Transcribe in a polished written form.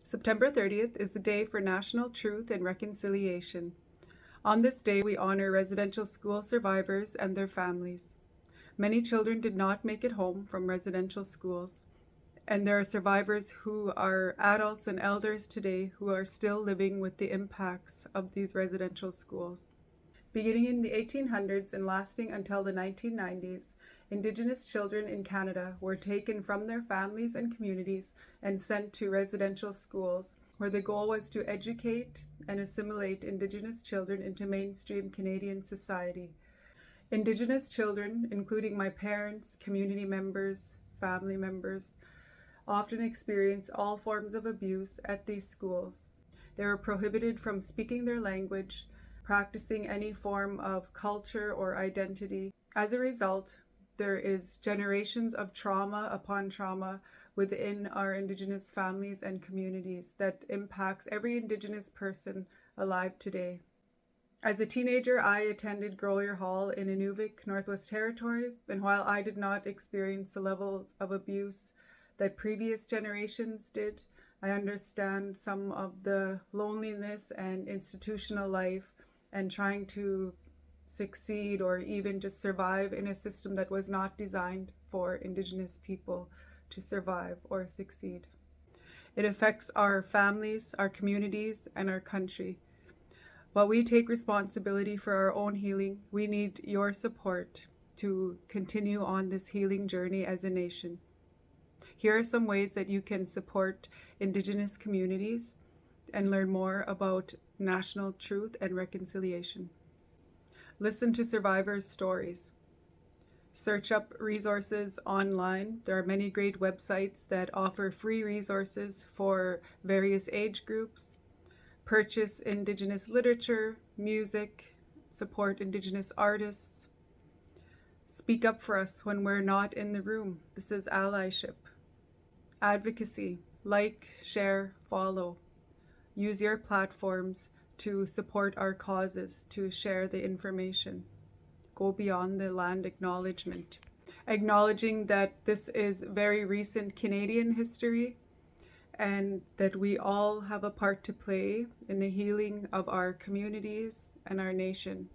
September 30th is the day for National Truth and Reconciliation. On this day, we honor residential school survivors and their families. Many children did not make it home from residential schools, and there are survivors who are adults and elders today who are still living with the impacts of these residential schools. Beginning in the 1800s and lasting until the 1990s, Indigenous children in Canada were taken from their families and communities and sent to residential schools, where the goal was to educate and assimilate Indigenous children into mainstream Canadian society. Indigenous children, including my parents, community members, family members, often experience all forms of abuse at these schools. They were prohibited from speaking their language, practicing any form of culture or identity. As a result, there is generations of trauma upon trauma within our Indigenous families and communities that impacts every Indigenous person alive today. As a teenager, I attended Grolier Hall in Inuvik, Northwest Territories, and while I did not experience the levels of abuse that previous generations did, I understand some of the loneliness and institutional life and trying to succeed or even just survive in a system that was not designed for Indigenous people to survive or succeed. It affects our families, our communities, and our country. While we take responsibility for our own healing, we need your support to continue on this healing journey as a nation. Here are some ways that you can support Indigenous communities and learn more about national truth and reconciliation. Listen to survivors' stories. Search up resources online. There are many great websites that offer free resources for various age groups. Purchase Indigenous literature, music, support Indigenous artists. Speak up for us when we're not in the room. This is allyship. Advocacy. Like, share, follow. Use your platforms to support our causes, to share the information. Go beyond the land acknowledgement. Acknowledging that this is very recent Canadian history and that we all have a part to play in the healing of our communities and our nation.